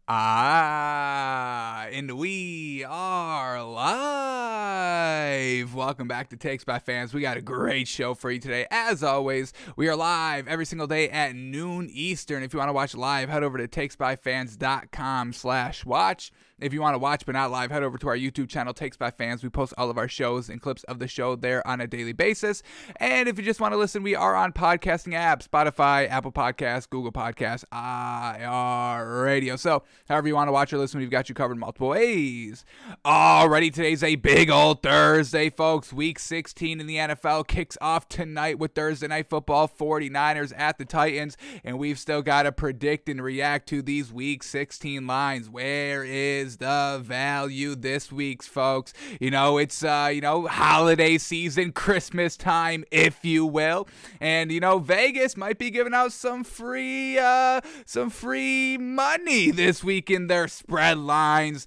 And we are live. Welcome back to Takes by Fans. We got a great show for you today. As always, we are live every single day at noon Eastern. If you want to watch live, head over to takesbyfans.com/watch. If you want to watch but not live, head over to our YouTube channel, Takes by Fans. We post all of our shows and clips of the show there on a daily basis. And if you just want to listen, we are on podcasting apps, Spotify, Apple Podcasts, Google Podcasts, IR Radio. So however you want to watch or listen, we've got you covered multiple ways. Alrighty, today's a big old Thursday, folks. Week 16 in the NFL kicks off tonight with Thursday Night Football, 49ers at the Titans. And we've still got to predict and react to these Week 16 lines. Where is the value this week's, folks? It's holiday season, Christmas time, if you will, and Vegas might be giving out some free money this week in their spread lines,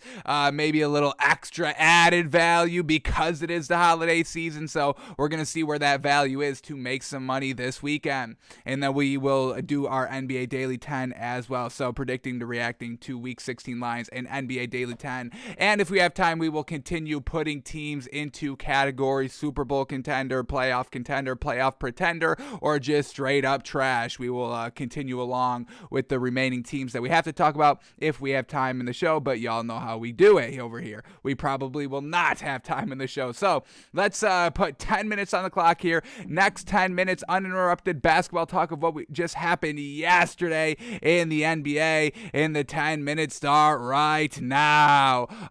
maybe a little extra added value because it is the holiday season. So we're gonna see where that value is to make some money this weekend, and then we will do our NBA Daily 10 as well. So predicting to reacting to Week 16 lines and NBA Daily 10. And if we have time, we will continue putting teams into categories: Super Bowl contender, playoff pretender, or just straight up trash. We will continue along with the remaining teams that we have to talk about if we have time in the show, but y'all know how we do it over here. We probably will not have time in the show. So let's put 10 minutes on the clock here. Next 10 minutes, uninterrupted basketball talk of what just happened yesterday in the NBA, and the 10 minutes start right now.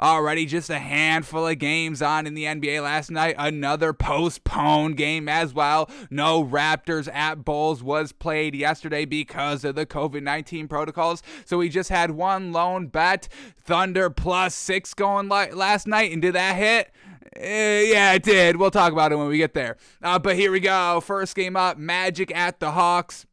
Already just a handful of games on in the NBA last night. Another postponed game as well. No Raptors at Bulls was played yesterday because of the COVID-19 protocols. So we just had one lone bet, Thunder +6 going last night. And did that hit? Yeah, it did. We'll talk about it when we get there. But here we go. First game up, Magic at the Hawks.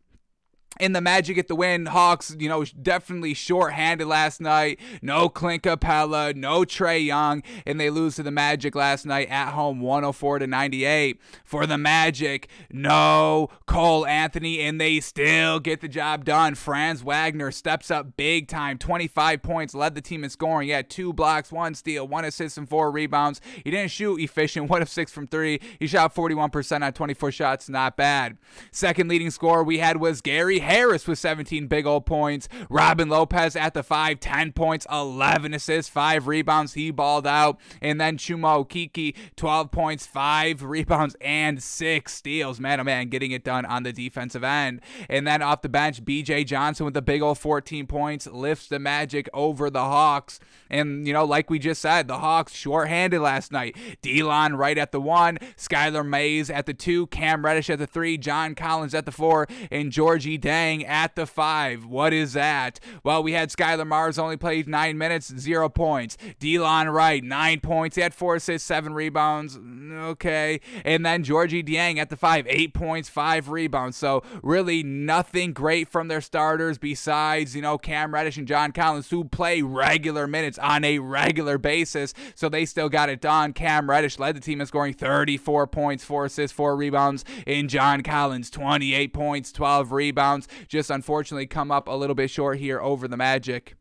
And the Magic get the win. Hawks, definitely short-handed last night. No Clint Capella, no Trae Young, and they lose to the Magic last night at home, 104-98. For the Magic, no Cole Anthony, and they still get the job done. Franz Wagner steps up big time, 25 points, led the team in scoring. He had 2 blocks, 1 steal, 1 assist, and 4 rebounds. He didn't shoot efficient, 1 of 6 from 3. He shot 41% on 24 shots, not bad. Second leading scorer we had was Gary Harris with 17 big old points. Robin Lopez at the 5, 10 points, 11 assists, 5 rebounds. He balled out. And then Chuma Okeke, 12 points, 5 rebounds, and 6 steals. Man, oh man, getting it done on the defensive end. And then off the bench, BJ Johnson with the big old 14 points lifts the Magic over the Hawks. And, like we just said, the Hawks shorthanded last night. Delon Wright at the 1, Skylar Mays at the 2, Cam Reddish at the 3, John Collins at the 4, and Georgie Dang at the 5. What is that? Well, we had Skylar Mars only played 9 minutes, 0 points. Delon Wright, 9 points. He had 4 assists, 7 rebounds. Okay. And then Georgie Dang at the 5, 8 points, 5 rebounds. So really nothing great from their starters besides, Cam Reddish and John Collins, who play regular minutes on a regular basis. So they still got it done. Cam Reddish led the team in scoring, 34 points, 4 assists, 4 rebounds. And John Collins, 28 points, 12 rebounds. Just unfortunately come up a little bit short here over the Magic.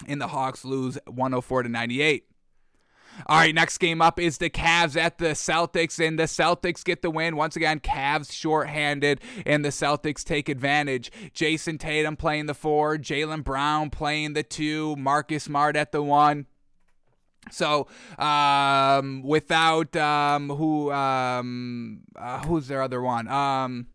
And the Hawks lose 104-98. All right, next game up is the Cavs at the Celtics, and the Celtics get the win. Once again, Cavs shorthanded, and the Celtics take advantage. Jason Tatum playing the 4, Jaylen Brown playing the 2, Marcus Smart at the 1. So, without who's their other one?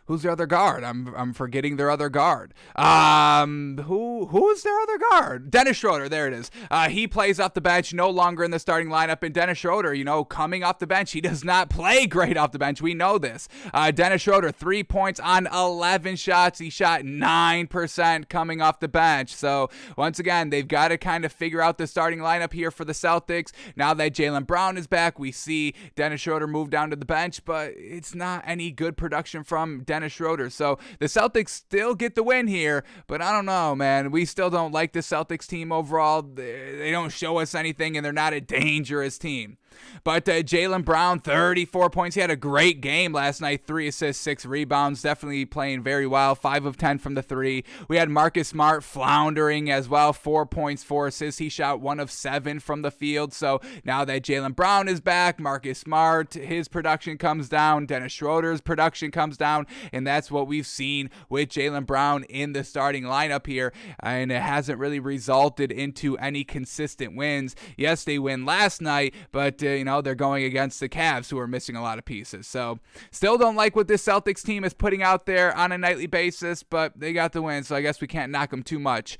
Who's their other guard? I'm forgetting their other guard. Who's their other guard? Dennis Schroeder. There it is. He plays off the bench, no longer in the starting lineup. And Dennis Schroeder, coming off the bench, he does not play great off the bench. We know this. Dennis Schroeder, 3 points on 11 shots. He shot 9% coming off the bench. So once again, they've got to kind of figure out the starting lineup here for the Celtics. Now that Jaylen Brown is back, we see Dennis Schroeder move down to the bench, but it's not any good production from Dennis Schroeder. So the Celtics still get the win here, but I don't know, man. We still don't like the Celtics team overall. They don't show us anything, and they're not a dangerous team. But Jaylen Brown, 34 points. He had a great game last night. 3 assists, 6 rebounds. Definitely playing very well. 5 of 10 from the 3. We had Marcus Smart floundering as well. 4 points, 4 assists. He shot 1 of 7 from the field. So now that Jaylen Brown is back, Marcus Smart, his production comes down. Dennis Schroeder's production comes down. And that's what we've seen with Jaylen Brown in the starting lineup here. And it hasn't really resulted into any consistent wins. Yes, they win last night, but they're going against the Cavs, who are missing a lot of pieces. So still don't like what this Celtics team is putting out there on a nightly basis, but they got the win, so I guess we can't knock them too much.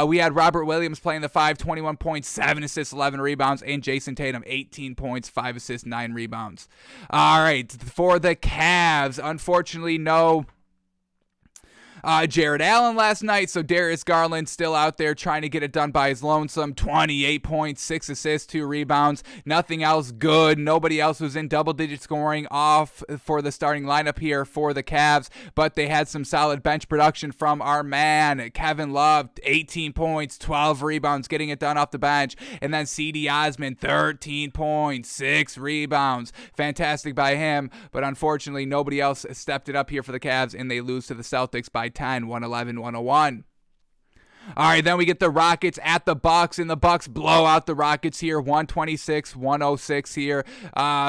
We had Robert Williams playing the 5, 21 points, 7 assists, 11 rebounds, and Jason Tatum, 18 points, 5 assists, 9 rebounds. All right, for the Cavs, unfortunately, no Jared Allen last night, so Darius Garland still out there trying to get it done by his lonesome. 28 points, 6 assists, 2 rebounds. Nothing else good. Nobody else was in double-digit scoring off for the starting lineup here for the Cavs, but they had some solid bench production from our man, Kevin Love, 18 points, 12 rebounds, getting it done off the bench. And then C.D. Osman, 13 points, 6 rebounds. Fantastic by him, but unfortunately nobody else stepped it up here for the Cavs, and they lose to the Celtics by 10, 111-101. All right, then we get the Rockets at the Bucks, and the Bucks blow out the Rockets here, 126-106 here.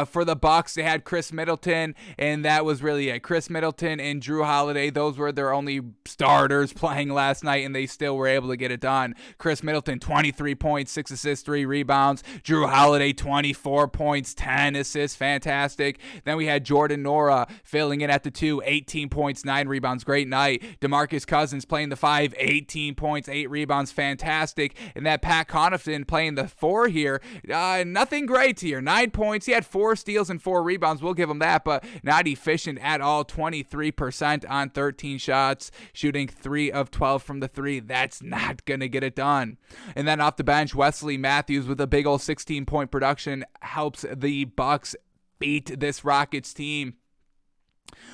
For the Bucks, they had Chris Middleton, and that was really it. Chris Middleton and Drew Holiday, those were their only starters playing last night, and they still were able to get it done. Chris Middleton, 23 points, 6 assists, 3 rebounds. Drew Holiday, 24 points, 10 assists, fantastic. Then we had Jordan Nora filling in at the 2, 18 points, 9 rebounds, great night. DeMarcus Cousins playing the 5, 18 points, 8 rebounds, fantastic. And that Pat Connaughton playing the 4 here, nothing great here. 9 points. He had 4 steals and 4 rebounds. We'll give him that, but not efficient at all. 23% on 13 shots, shooting 3 of 12 from the 3. That's not going to get it done. And then off the bench, Wesley Matthews with a big old 16-point production helps the Bucks beat this Rockets team.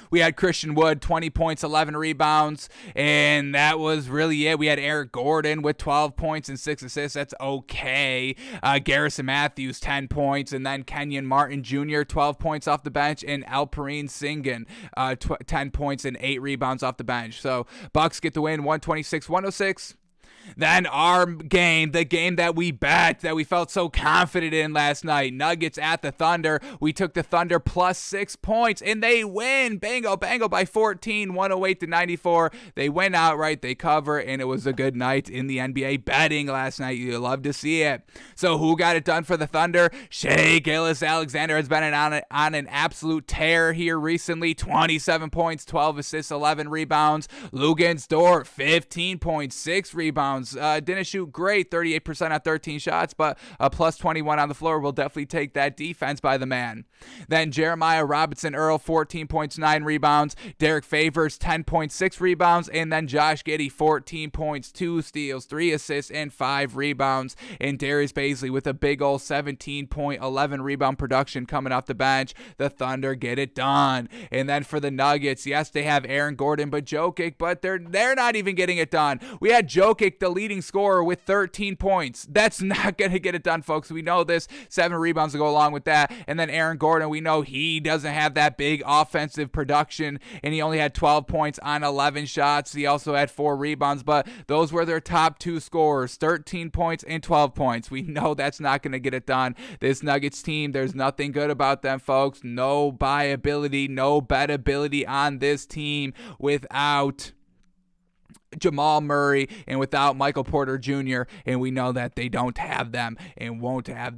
We had Christian Wood, 20 points, 11 rebounds, and that was really it. We had Eric Gordon with 12 points and 6 assists. That's okay. Garrison Matthews, 10 points, and then Kenyon Martin Jr., 12 points off the bench, and Alperen Sengun, 10 points and 8 rebounds off the bench. So Bucks get the win, 126-106. Then our game, the game that we bet, that we felt so confident in last night, Nuggets at the Thunder. We took the Thunder plus 6 points, and they win. Bango by 14, 108-94. They win outright, they cover, and it was a good night in the NBA betting last night. You love to see it. So who got it done for the Thunder? Shai Gilgeous-Alexander has been on an absolute tear here recently. 27 points, 12 assists, 11 rebounds. Luguentz Dort, 15 points, 6 rebounds. Didn't shoot great, 38% on 13 shots, but a plus 21 on the floor will definitely take that defense by the man. Then Jeremiah Robinson-Earl, 14 points, 9 rebounds. Derek Favors, 10.6 rebounds. And then Josh Giddey, 14 points, 2 steals, 3 assists, and 5 rebounds. And Darius Baisley with a big old 17-point, 11 rebound production coming off the bench. The Thunder get it done. And then for the Nuggets, yes, they have Aaron Gordon, but Jokic, but they're not even getting it done. We had Jokic, the leading scorer, with 13 points. That's not going to get it done, folks. We know this. 7 rebounds to go along with that. And then Aaron Gordon, we know he doesn't have that big offensive production, and he only had 12 points on 11 shots. He also had 4 rebounds, but those were their top 2 scorers, 13 points and 12 points. We know that's not going to get it done. This Nuggets team, there's nothing good about them, folks. No buy ability, no bet ability on this team without Jamal Murray and without Michael Porter Jr., and we know that they don't have them and won't have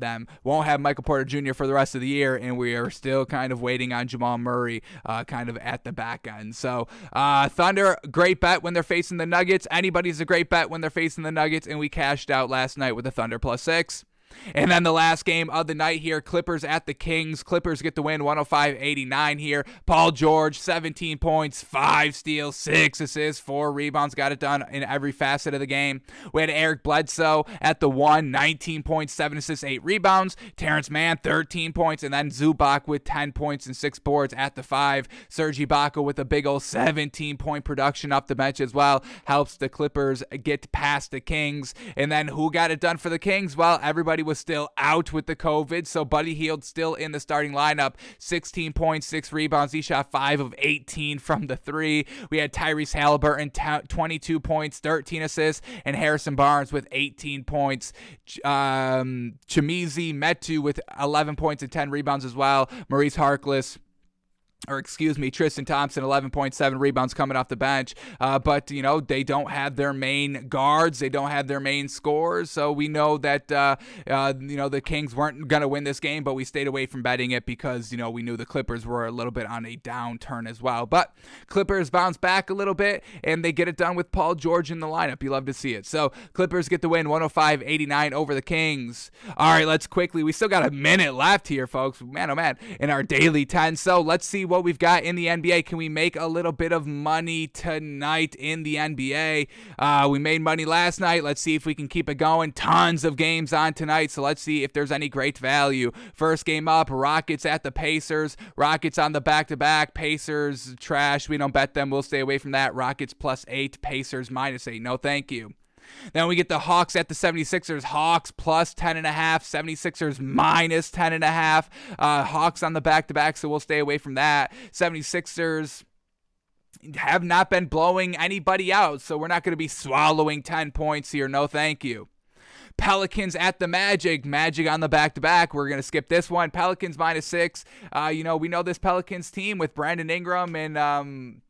Michael Porter Jr. for the rest of the year, and we are still kind of waiting on Jamal Murray kind of at the back end. So Thunder, great bet when they're facing the Nuggets. Anybody's a great bet when they're facing the Nuggets, and we cashed out last night with the Thunder plus 6. And then the last game of the night here, Clippers at the Kings. Clippers get the win, 105-89 here. Paul George, 17 points, 5 steals, 6 assists, 4 rebounds. Got it done in every facet of the game. We had Eric Bledsoe at the 1, 19 points, 7 assists, 8 rebounds. Terrence Mann, 13 points. And then Zubac with 10 points and 6 boards at the 5. Serge Ibaka with a big old 17-point production off the bench as well. Helps the Clippers get past the Kings. And then who got it done for the Kings? Well, everybody everybody was still out with the COVID. So Buddy Hield still in the starting lineup, 16 points, 6 rebounds. He shot 5 of 18 from the 3. We had Tyrese Halliburton, 22 points, 13 assists, and Harrison Barnes with 18 points. Chimizi Metu with 11 points and 10 rebounds as well. Tristan Thompson, 11.7 rebounds coming off the bench. But, they don't have their main guards. They don't have their main scorers. So we know that, the Kings weren't going to win this game, but we stayed away from betting it because, we knew the Clippers were a little bit on a downturn as well. But Clippers bounce back a little bit, and they get it done with Paul George in the lineup. You love to see it. So Clippers get the win, 105-89 over the Kings. All right, let's quickly. We still got a minute left here, folks. Man, oh man, in our daily 10. So let's see what we've got in the NBA. Can we make a little bit of money tonight in the NBA? We made money last night. Let's see if we can keep it going. Tons of games on tonight, so let's see if there's any great value. First game up, Rockets at the Pacers. Rockets on the back-to-back. Pacers, trash. We don't bet them. We'll stay away from that. Rockets +8, Pacers -8. No, thank you. Then we get the Hawks at the 76ers. Hawks +10.5. 76ers -10.5. Hawks on the back-to-back, so we'll stay away from that. 76ers have not been blowing anybody out, so we're not going to be swallowing 10 points here. No, thank you. Pelicans at the Magic. Magic on the back-to-back. We're going to skip this one. Pelicans -6. We know this Pelicans team with Brandon Ingram and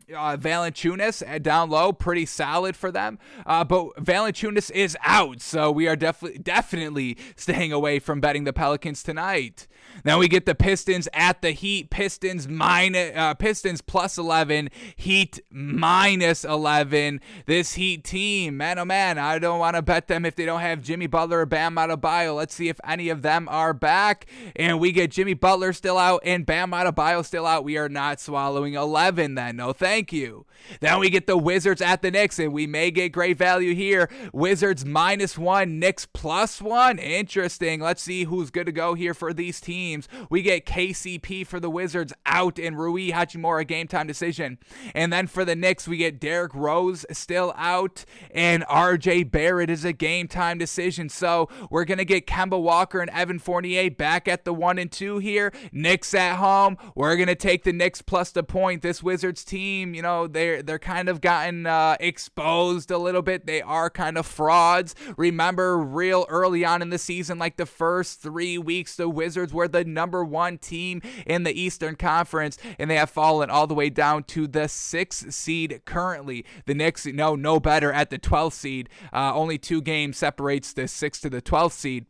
Valanciunas down low, pretty solid for them. But Valanciunas is out, so we are definitely staying away from betting the Pelicans tonight. Then we get the Pistons at the Heat. Pistons +11, Heat -11. This Heat team, man, oh man, I don't want to bet them if they don't have Jimmy Butler or Bam Adebayo. Let's see if any of them are back. And we get Jimmy Butler still out and Bam Adebayo still out. We are not swallowing 11 then. No, thank you. Then we get the Wizards at the Knicks, and we may get great value here. Wizards -1, Knicks +1. Interesting. Let's see who's good to go here for these teams. We get KCP for the Wizards out and Rui Hachimura game time decision. And then for the Knicks, we get Derrick Rose still out and RJ Barrett is a game time decision. So we're going to get Kemba Walker and Evan Fournier back at the 1 and 2 here. Knicks at home. We're going to take the Knicks plus the point. This Wizards team, they're kind of gotten exposed a little bit. They are kind of frauds. Remember real early on in the season, like the first 3 weeks, the Wizards were the number 1 team in the Eastern Conference, and they have fallen all the way down to the 6th seed currently. The Knicks, no better at the 12th seed. Only 2 games separates the 6th to the 12th seed.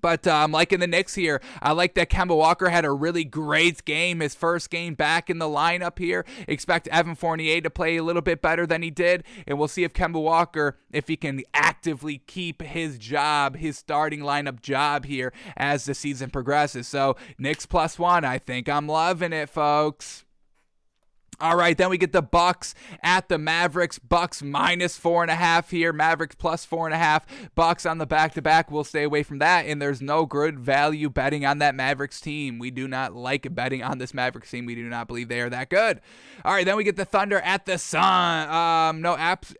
But I'm liking the Knicks here. I like that Kemba Walker had a really great game, his first game back in the lineup here. Expect Evan Fournier to play a little bit better than he did, and we'll see if Kemba Walker, if he can actively keep his job, his starting lineup job here as the season progresses. So Knicks +1, I think I'm loving it, folks. All right, then we get the Bucks at the Mavericks. Bucks -4.5 here. Mavericks +4.5. Bucks on the back-to-back. We'll stay away from that, and there's no good value betting on that Mavericks team. We do not like betting on this Mavericks team. We do not believe they are that good. All right, then we get the Thunder at the Sun.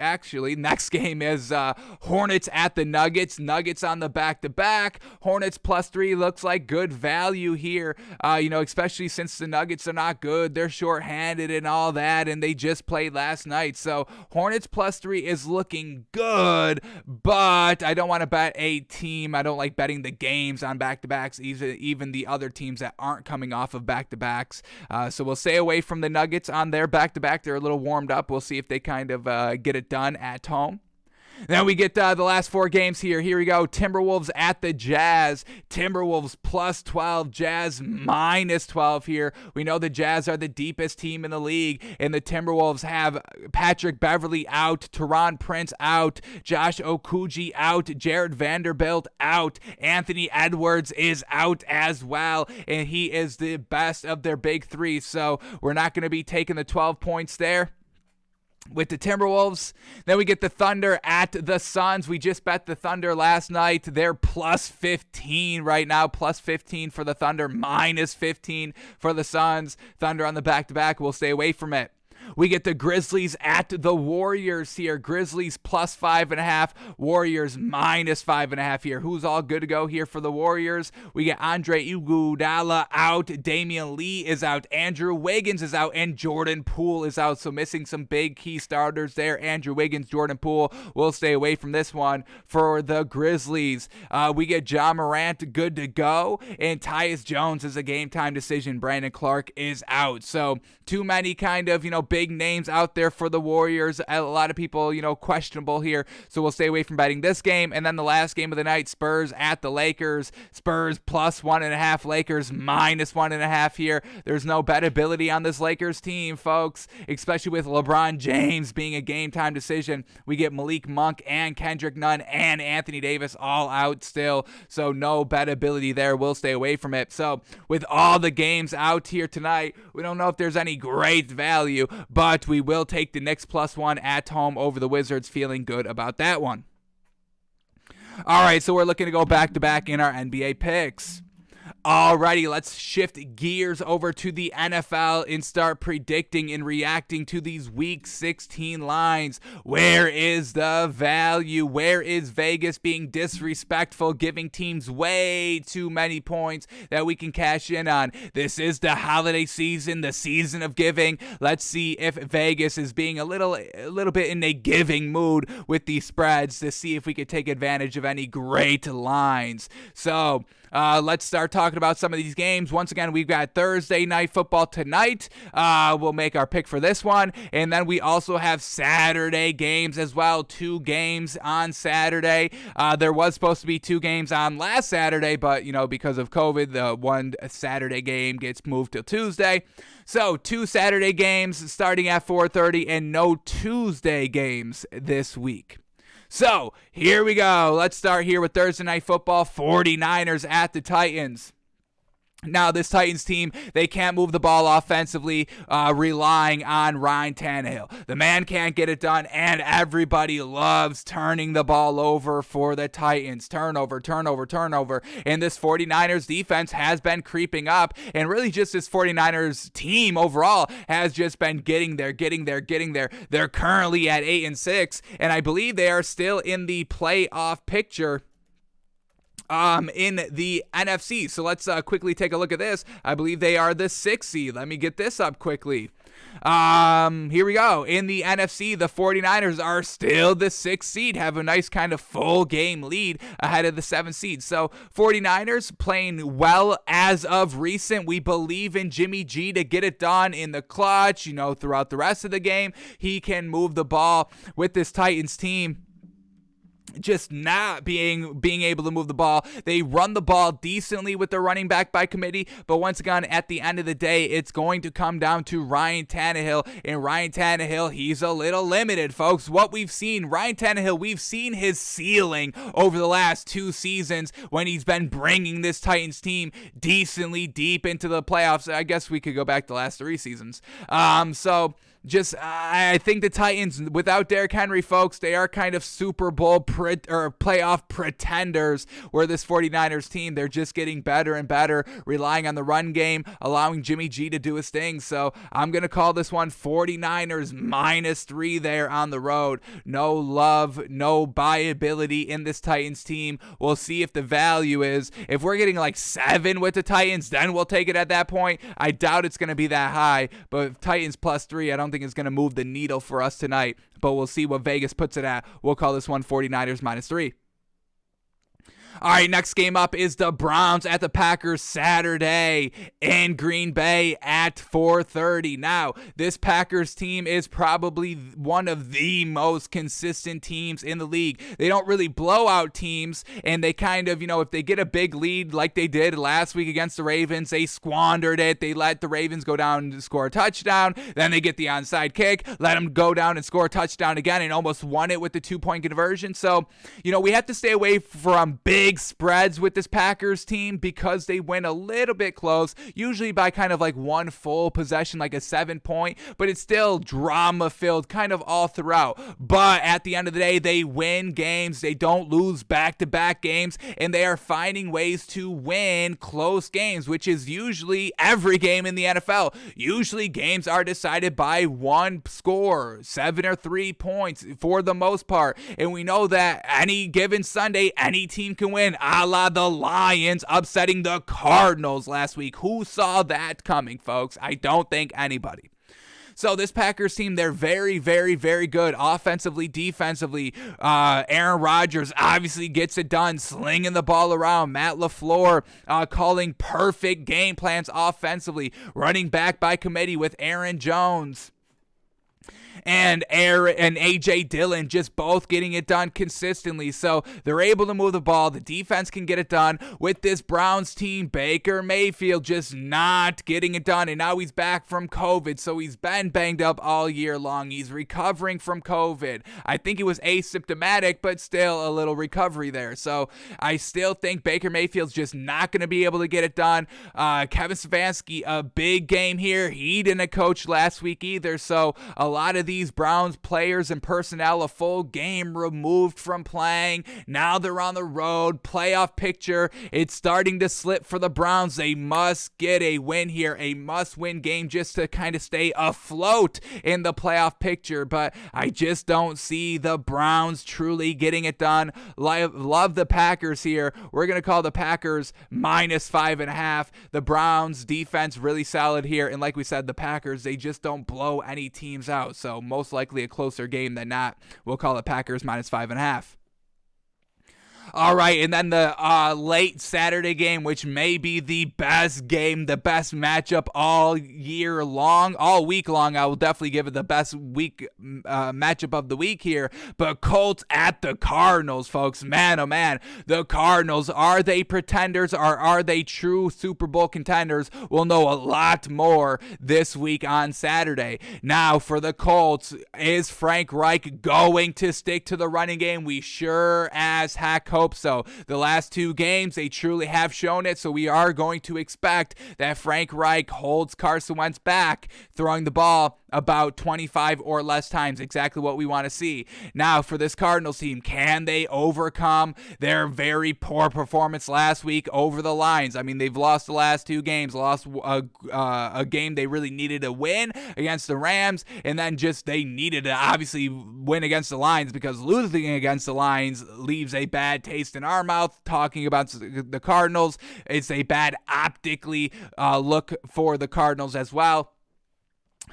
Actually, next game is Hornets at the Nuggets. Nuggets on the back-to-back. Hornets +3 looks like good value here, especially since the Nuggets are not good. They're shorthanded and all that, and they just played last night. So Hornets +3 is looking good, but I don't want to bet a team. I don't like betting the games on back-to-backs, even the other teams that aren't coming off of back-to-backs. So we'll stay away from the Nuggets on their back-to-back. They're a little warmed up. We'll see if they kind of get it done at home. Then we get the last 4 games here. Here we go. Timberwolves at the Jazz. Timberwolves +12. Jazz -12 here. We know the Jazz are the deepest team in the league, and the Timberwolves have Patrick Beverley out, Teron Prince out, Josh Okogie out, Jared Vanderbilt out, Anthony Edwards is out as well, and he is the best of their big 3. So we're not going to be taking the 12 points there with the Timberwolves. Then we get the Thunder at the Suns. We just bet the Thunder last night. They're +15 right now. +15 for the Thunder, -15 for the Suns. Thunder on the back-to-back. We'll stay away from it. We get the Grizzlies at the Warriors here. Grizzlies plus 5.5. Warriors minus 5.5 here. Who's all good to go here for the Warriors? We get Andre Iguodala out. Damian Lee is out. Andrew Wiggins is out. And Jordan Poole is out. So missing some big key starters there. Andrew Wiggins, Jordan Poole will stay away from this one for the Grizzlies. We get Ja Morant good to go. And Tyus Jones is a game time decision. Brandon Clark is out. So too many kind of, big names out there for the Warriors. A lot of people, questionable here. So we'll stay away from betting this game. And then the last game of the night, Spurs at the Lakers. Spurs plus 1.5, Lakers minus 1.5 here. There's no bettability on this Lakers team, folks, especially with LeBron James being a game time decision. We get Malik Monk and Kendrick Nunn and Anthony Davis all out still. So no bettability there. We'll stay away from it. So with all the games out here tonight, we don't know if there's any great value, but we will take the Knicks plus 1 at home over the Wizards. Feeling good about that one. All right, so we're looking to go back-to-back in our NBA picks. Alrighty, let's shift gears over to the NFL and start predicting and reacting to these Week 16 lines. Where is the value? Where is Vegas being disrespectful, giving teams way too many points that we can cash in on? This is the holiday season, the season of giving. Let's see if Vegas is being a little bit in a giving mood with these spreads to see if we could take advantage of any great lines. So, let's start talking about some of these games. Once again, we've got Thursday night football tonight. We'll make our pick for this one. And then we also have Saturday games as well. 2 games on Saturday. There was supposed to be 2 games on last Saturday, but, because of COVID, the one Saturday game gets moved to Tuesday. So 2 Saturday games starting at 4:30 and no Tuesday games this week. So, here we go. Let's start here with Thursday Night Football, 49ers at the Titans. Now, this Titans team, they can't move the ball offensively, relying on Ryan Tannehill. The man can't get it done, and everybody loves turning the ball over for the Titans. Turnover. And this 49ers defense has been creeping up, and really just this 49ers team overall has just been getting there. They're currently at 8-6, and I believe they are still in the playoff picture in the NFC. So let's quickly take a look at this. I believe they are the 6th seed. Let me get this up quickly. Here we go. In the NFC, the 49ers are still the 6th seed, have a nice kind of full game lead ahead of the 7th seed. So 49ers playing well as of recent. We believe in Jimmy G to get it done in the clutch, throughout the rest of the game. He can move the ball with this Titans team. Just not being able to move the ball. They run the ball decently with the running back by committee, but once again, at the end of the day, it's going to come down to Ryan Tannehill, and Ryan Tannehill, he's a little limited, folks. What we've seen, Ryan Tannehill, we've seen his ceiling over the last 2 seasons when he's been bringing this Titans team decently deep into the playoffs. I guess we could go back the last 3 seasons. I think the Titans, without Derrick Henry, folks, they are kind of Super Bowl or playoff pretenders, where this 49ers team, they're just getting better and better, relying on the run game, allowing Jimmy G to do his thing. So I'm going to call this one 49ers -3 there on the road. No love, no buyability in this Titans team. We'll see if the value is. If we're getting like 7 with the Titans, then we'll take it at that point. I doubt it's going to be that high, but Titans +3, I don't think is going to move the needle for us tonight, but we'll see what Vegas puts it at. We'll call this one 49ers -3. All right, next game up is the Browns at the Packers Saturday in Green Bay at 4:30. Now, this Packers team is probably one of the most consistent teams in the league. They don't really blow out teams, and they kind of, if they get a big lead like they did last week against the Ravens, they squandered it. They let the Ravens go down and score a touchdown. Then they get the onside kick, let them go down and score a touchdown again, and almost won it with the 2-point conversion. So, we have to stay away from big big spreads with this Packers team because they win a little bit close, usually by kind of like one full possession, like a 7-point, but it's still drama filled kind of all throughout. But at the end of the day, they win games. They don't lose back-to-back games, and they are finding ways to win close games, which is usually every game in the NFL. Usually games are decided by one score, 7 or 3 points for the most part. And we know that any given Sunday, any team can win, a la the Lions upsetting the Cardinals last week. Who saw that coming, folks? I don't think anybody. So this Packers team, they're very, very, very good offensively, defensively. Aaron Rodgers obviously gets it done, slinging the ball around. Matt LaFleur calling perfect game plans offensively, running back by committee with Aaron Jones and A.J. Dillon just both getting it done consistently. So they're able to move the ball. The defense can get it done. With this Browns team, Baker Mayfield just not getting it done. And now he's back from COVID. So he's been banged up all year long. He's recovering from COVID. I think it was asymptomatic, but still a little recovery there. So I still think Baker Mayfield's just not going to be able to get it done. Kevin Stefanski, a big game here. He didn't coach last week either. So a lot of these Browns players and personnel, a full game removed from playing. Now they're on the road. Playoff picture, it's starting to slip for the Browns. They must get a win here, a must-win game just to kind of stay afloat in the playoff picture. But I just don't see the Browns truly getting it done. Love the Packers here. We're going to call the Packers -5.5. The Browns defense really solid here. And like we said, the Packers, they just don't blow any teams out. So most likely a closer game than not. We'll call the Packers -5.5. All right, and then the late Saturday game, which may be the best game, the best matchup all year long, all week long. I will definitely give it the best week matchup of the week here. But Colts at the Cardinals, folks. Man, oh man, the Cardinals, are they pretenders or are they true Super Bowl contenders? We'll know a lot more this week on Saturday. Now, for the Colts, is Frank Reich going to stick to the running game? We sure as heck hope so. The last 2 games, they truly have shown it, so we are going to expect that Frank Reich holds Carson Wentz back, throwing the ball about 25 or less times, exactly what we want to see. Now, for this Cardinals team, can they overcome their very poor performance last week over the Lions? I mean, they've lost the last 2 games, lost a game they really needed to win against the Rams, and then just they needed to obviously win against the Lions because losing against the Lions leaves a bad taste in our mouth. Talking about the Cardinals, it's a bad optically look for the Cardinals as well.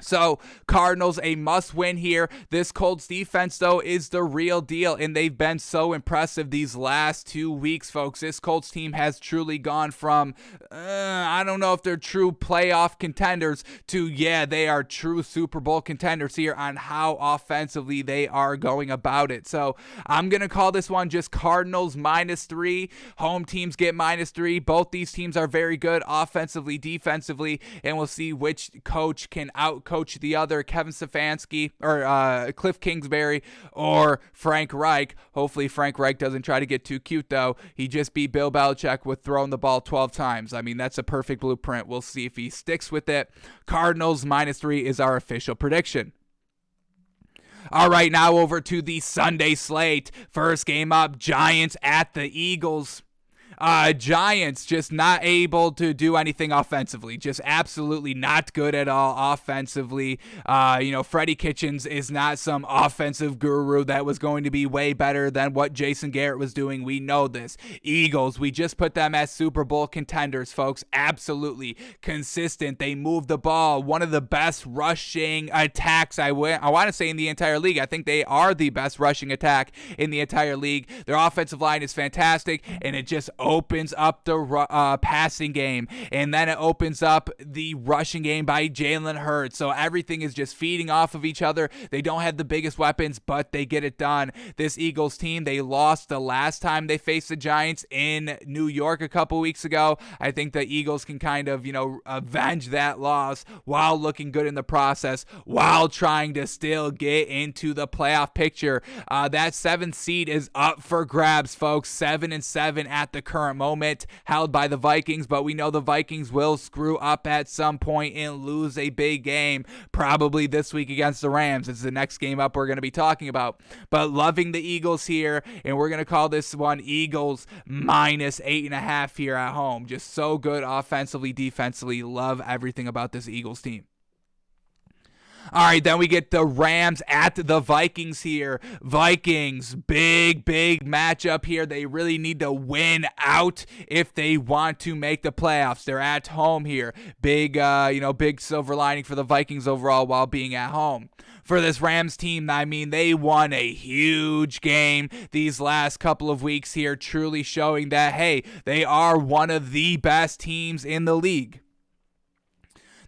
So, Cardinals, a must-win here. This Colts defense, though, is the real deal, and they've been so impressive these last 2 weeks, folks. This Colts team has truly gone from, I don't know if they're true playoff contenders to, yeah, they are true Super Bowl contenders here on how offensively they are going about it. So, I'm going to call this one just Cardinals -3. Home teams get -3. Both these teams are very good offensively, defensively, and we'll see which coach can outcoach the other, Kevin Stefanski or Cliff Kingsbury or Frank Reich. Hopefully Frank Reich doesn't try to get too cute, though. He just beat Bill Belichick with throwing the ball 12 times. I mean, that's a perfect blueprint. We'll see if he sticks with it. Cardinals -3 is our official prediction. All right, now over to the Sunday slate. First game up, Giants at the Eagles. Giants just not able to do anything offensively. Just absolutely not good at all offensively. Freddie Kitchens is not some offensive guru that was going to be way better than what Jason Garrett was doing. We know this. Eagles, we just put them as Super Bowl contenders, folks. Absolutely consistent. They move the ball. One of the best rushing attacks, I want to say, in the entire league. I think they are the best rushing attack in the entire league. Their offensive line is fantastic, and it just opens up the passing game, and then it opens up the rushing game by Jalen Hurts. So everything is just feeding off of each other. They don't have the biggest weapons, but they get it done. This Eagles team, they lost the last time they faced the Giants in New York a couple weeks ago. I think the Eagles can kind of, avenge that loss while looking good in the process, while trying to still get into the playoff picture. That 7th seed is up for grabs, folks. 7-7 at the current moment, held by the Vikings, but we know the Vikings will screw up at some point and lose a big game, probably this week against the Rams. It's the next game up we're going to be talking about. But loving the Eagles here, and we're going to call this one Eagles minus 8.5 here at home. Just so good offensively, defensively. Love everything about this Eagles team. All right, then we get the Rams at the Vikings here. Vikings, big matchup here. They really need to win out if they want to make the playoffs. They're at home here. Big silver lining for the Vikings overall while being at home. For this Rams team, I mean, they won a huge game these last couple of weeks here, truly showing that, hey, they are one of the best teams in the league.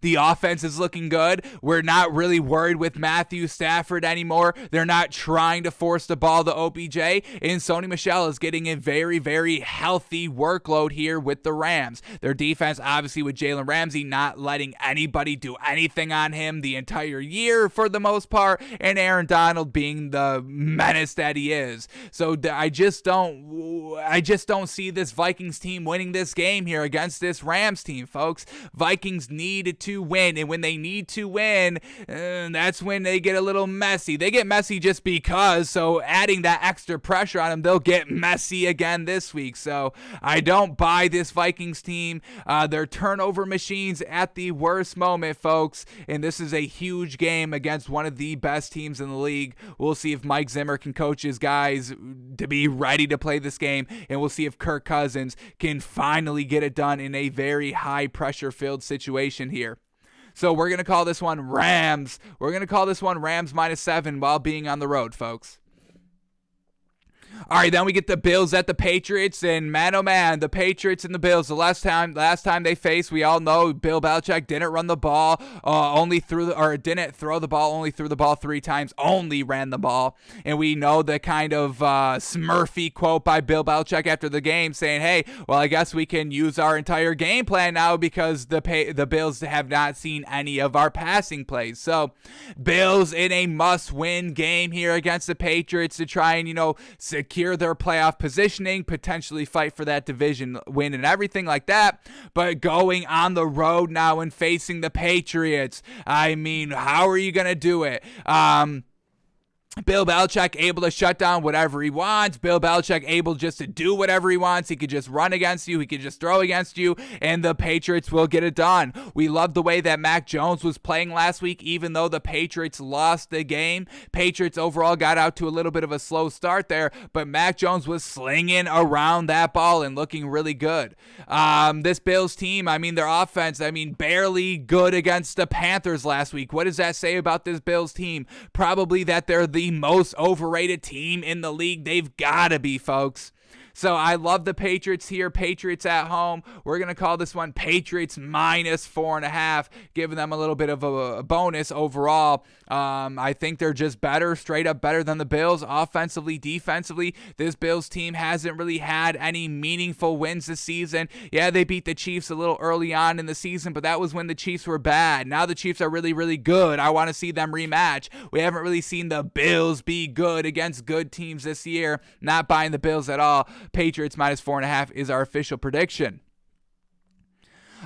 The offense is looking good. We're not really worried with Matthews, Stafford anymore. They're not trying to force the ball to OBJ. And Sony Michel is getting a very, very healthy workload here with the Rams. Their defense, obviously, with Jalen Ramsey not letting anybody do anything on him the entire year for the most part. And Aaron Donald being the menace that he is. So I just don't see this Vikings team winning this game here against this Rams team, folks. Vikings need to win, and when they need to win, that's when they get a little messy. They get messy just because, so adding that extra pressure on them, they'll get messy again this week. So I don't buy this Vikings team. They're turnover machines at the worst moment, folks, and this is a huge game against one of the best teams in the league. We'll see if Mike Zimmer can coach his guys to be ready to play this game, and we'll see if Kirk Cousins can finally get it done in a very high pressure filled situation here. So we're going to call this one Rams. We're going to call this one Rams minus 7 while being on the road, folks. All right, then we get the Bills at the Patriots, and man, oh man, the Patriots and the Bills. The last time they faced, we all know Bill Belichick didn't run the ball, didn't throw the ball, only threw the ball 3 times, only ran the ball, and we know the kind of Smurfy quote by Bill Belichick after the game saying, "Hey, well, I guess we can use our entire game plan now because the Bills have not seen any of our passing plays." So, Bills in a must-win game here against the Patriots to try and secure their playoff positioning, potentially fight for that division win and everything like that. But going on the road now and facing the Patriots, I mean, how are you going to do it? Bill Belichick able to shut down whatever he wants. Bill Belichick able just to do whatever he wants. He could just run against you. He could just throw against you, and the Patriots will get it done. We love the way that Mac Jones was playing last week, even though the Patriots lost the game. Patriots overall got out to a little bit of a slow start there, but Mac Jones was slinging around that ball and looking really good. This Bills team, I mean, their offense, barely good against the Panthers last week. What does that say about this Bills team? Probably that they're the most overrated team in the league. They've got to be, folks. So I love the Patriots here. Patriots at home. We're going to call this one Patriots minus 4.5, giving them a little bit of a bonus overall. I think they're just better, straight up better than the Bills, offensively, defensively. This Bills team hasn't really had any meaningful wins this season. Yeah, they beat the Chiefs a little early on in the season, but that was when the Chiefs were bad. Now the Chiefs are really, really good. I want to see them rematch. We haven't really seen the Bills be good against good teams this year. Not buying the Bills at all. Patriots minus 4.5 is our official prediction.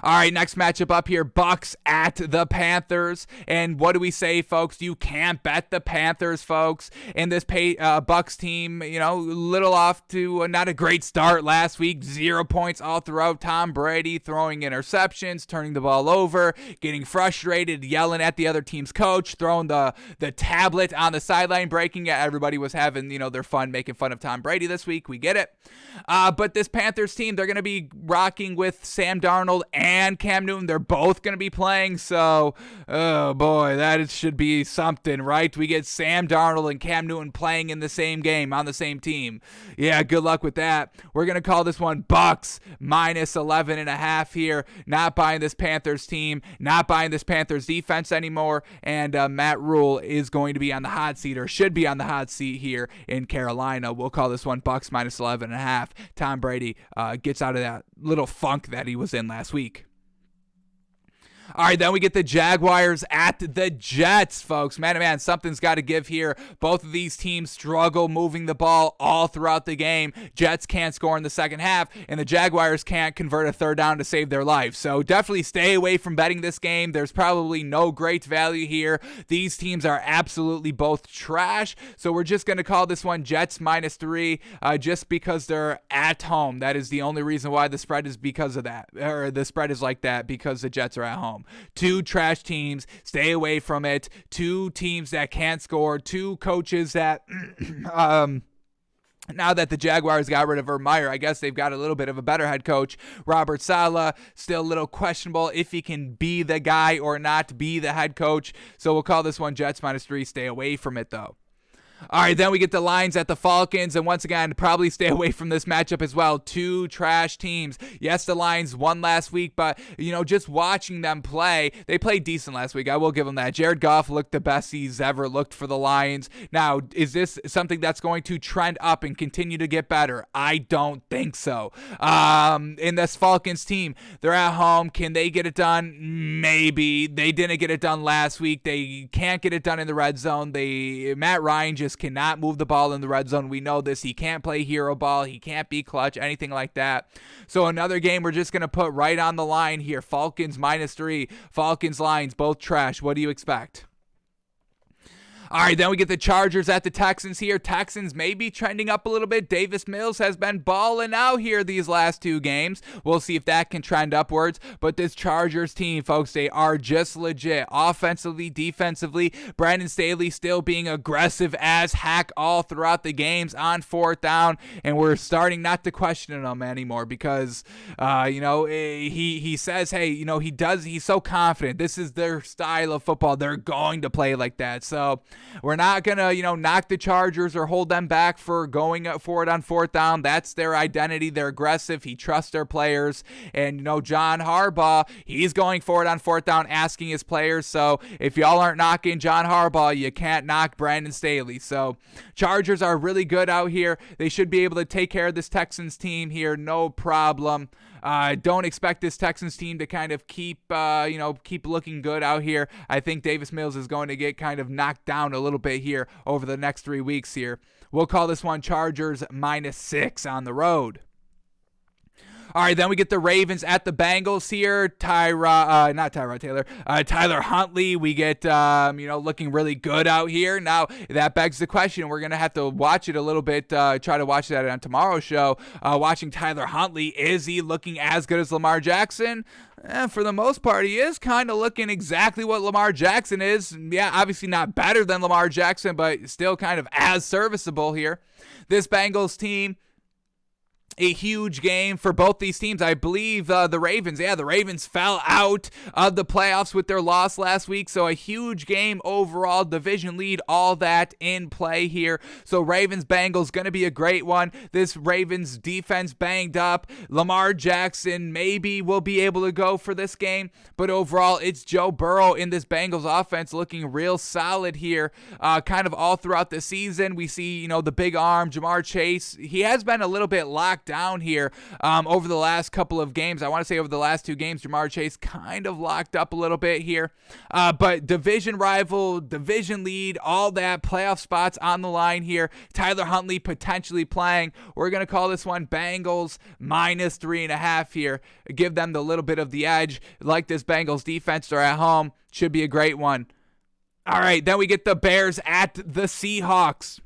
All right, next matchup up here, Bucks at the Panthers. And what do we say, folks? You can't bet the Panthers, folks. And this Bucks team, little off to not a great start last week. 0 points all throughout. Tom Brady throwing interceptions, turning the ball over, getting frustrated, yelling at the other team's coach, throwing the tablet on the sideline, breaking it. Everybody was having, their fun, making fun of Tom Brady this week. We get it. But this Panthers team, they're going to be rocking with Sam Darnold and Cam Newton, they're both going to be playing. So, oh boy, should be something, right? We get Sam Darnold and Cam Newton playing in the same game on the same team. Yeah, good luck with that. We're going to call this one Bucks minus 11.5 here. Not buying this Panthers team, not buying this Panthers defense anymore. And Matt Rule is going to be on the hot seat, or should be on the hot seat here in Carolina. We'll call this one Bucks minus 11.5. Tom Brady gets out of that little funk that he was in last week. All right, then we get the Jaguars at the Jets, folks. Man, something's got to give here. Both of these teams struggle moving the ball all throughout the game. Jets can't score in the second half, and the Jaguars can't convert a third down to save their life. So definitely stay away from betting this game. There's probably no great value here. These teams are absolutely both trash. So we're just going to call this one Jets minus 3 just because they're at home. That is the only reason why the spread is because of that. Or the spread is like that because the Jets are at home. Two trash teams, stay away from it. Two teams that can't score. Two coaches that now that the Jaguars got rid of Urban Meyer, I guess they've got a little bit of a better head coach. Robert Saleh, still a little questionable if he can be the guy or not be the head coach. So we'll call this one Jets minus 3. Stay away from it, though. All right, then we get the Lions at the Falcons, and once again, probably stay away from this matchup as well. Two trash teams. Yes, the Lions won last week, but, just watching them play, they played decent last week. I will give them that. Jared Goff looked the best he's ever looked for the Lions. Now, is this something that's going to trend up and continue to get better? I don't think so. In this Falcons team, they're at home. Can they get it done? Maybe. They didn't get it done last week. They can't get it done in the red zone. Matt Ryan just cannot move the ball in the red zone. We know this. He can't play hero ball. He can't be clutch, anything like that. So another game we're just going to put right on the line here. Falcons minus 3. Falcons, Lions, both trash. What do you expect? All right, then we get the Chargers at the Texans here. Texans may be trending up a little bit. Davis Mills has been balling out here these last two games. We'll see if that can trend upwards. But this Chargers team, folks, they are just legit. Offensively, defensively, Brandon Staley still being aggressive as heck all throughout the games on fourth down. And we're starting not to question him anymore because, he says, hey, he's so confident. This is their style of football. They're going to play like that. So we're not going to, knock the Chargers or hold them back for going for it on fourth down. That's their identity. They're aggressive. He trusts their players. And, John Harbaugh, he's going for it on fourth down, asking his players. So if y'all aren't knocking John Harbaugh, you can't knock Brandon Staley. So Chargers are really good out here. They should be able to take care of this Texans team here. No problem. Don't expect this Texans team to kind of keep looking good out here. I think Davis Mills is going to get kind of knocked down a little bit here over the next 3 weeks here. We'll call this one Chargers minus 6 on the road. All right, then we get the Ravens at the Bengals here. Tyler Huntley. We get, looking really good out here. Now, that begs the question. We're going to have to watch it a little bit, try to watch that on tomorrow's show. Watching Tyler Huntley, is he looking as good as Lamar Jackson? For the most part, he is kind of looking exactly what Lamar Jackson is. Yeah, obviously not better than Lamar Jackson, but still kind of as serviceable here. This Bengals team, a huge game for both these teams. I believe the Ravens fell out of the playoffs with their loss last week. So a huge game overall, division lead, all that in play here. So Ravens Bengals going to be a great one. This Ravens defense banged up. Lamar Jackson maybe will be able to go for this game, but overall it's Joe Burrow in this Bengals offense looking real solid here. Kind of all throughout the season, we see the big arm Jamar Chase. He has been a little bit locked down here over the last couple of games. I want to say over the last 2 games, Jamar Chase kind of locked up a little bit here. But division rival, division lead, all that, playoff spots on the line here. Tyler Huntley potentially playing. We're going to call this one Bengals minus 3.5 here. Give them the little bit of the edge. Like this Bengals defense, they're at home. Should be a great one. All right, then we get the Bears at the Seahawks.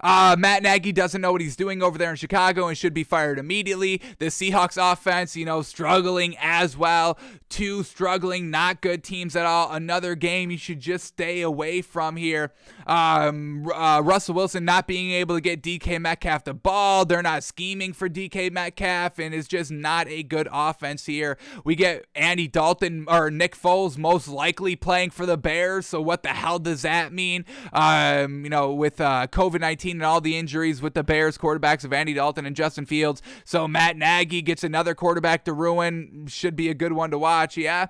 Matt Nagy doesn't know what he's doing over there in Chicago and should be fired immediately. The Seahawks offense, struggling as well. Two struggling, not good teams at all. Another game you should just stay away from here. Russell Wilson not being able to get DK Metcalf the ball. They're not scheming for DK Metcalf, and it's just not a good offense here. We get Andy Dalton or Nick Foles most likely playing for the Bears, so what the hell does that mean? With COVID-19 and all the injuries with the Bears quarterbacks of Andy Dalton and Justin Fields, so Matt Nagy gets another quarterback to ruin. Should be a good one to watch, yeah.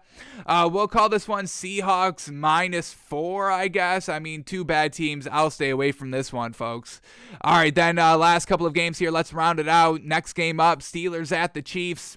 We'll call this one Seahawks -4, I guess. I mean, two bad teams. I'll stay away from this one, folks. All right, then last couple of games here. Let's round it out. Next game up, Steelers at the Chiefs.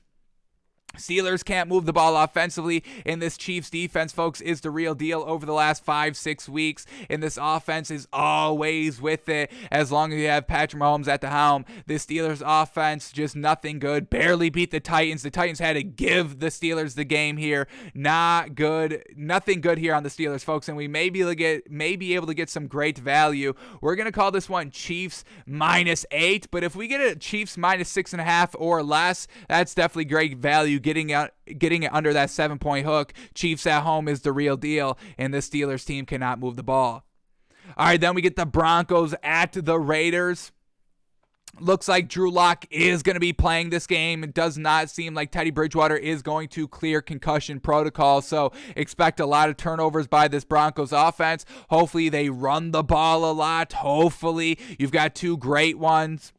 Steelers can't move the ball offensively, and this Chiefs defense, folks, is the real deal over the last 5-6 weeks, and this offense is always with it as long as you have Patrick Mahomes at the helm. This Steelers offense, just nothing good, barely beat the Titans. The Titans had to give the Steelers the game here. Not good, nothing good here on the Steelers, folks, and we may be able to get some great value. We're going to call this one Chiefs -8, but if we get a Chiefs -6.5 or less, that's definitely great value. Getting it under that 7-point hook. Chiefs at home is the real deal, and this Steelers team cannot move the ball. All right, then we get the Broncos at the Raiders. Looks like Drew Lock is going to be playing this game. It does not seem like Teddy Bridgewater is going to clear concussion protocol, so expect a lot of turnovers by this Broncos offense. Hopefully they run the ball a lot. Hopefully you've got two great ones.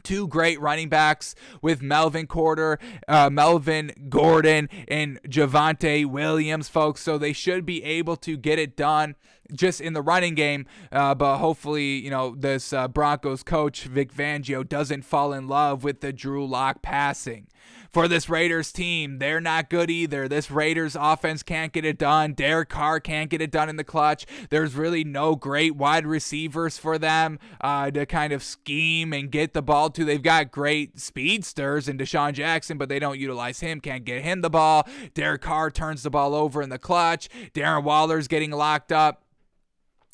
Two great running backs with Melvin Gordon, and Javonte Williams, folks. So they should be able to get it done just in the running game. But hopefully, this Broncos coach, Vic Fangio, doesn't fall in love with the Drew Lock passing. For this Raiders team, they're not good either. This Raiders offense can't get it done. Derek Carr can't get it done in the clutch. There's really no great wide receivers for them to kind of scheme and get the ball to. They've got great speedsters in Deshaun Jackson, but they don't utilize him, can't get him the ball. Derek Carr turns the ball over in the clutch. Darren Waller's getting locked up.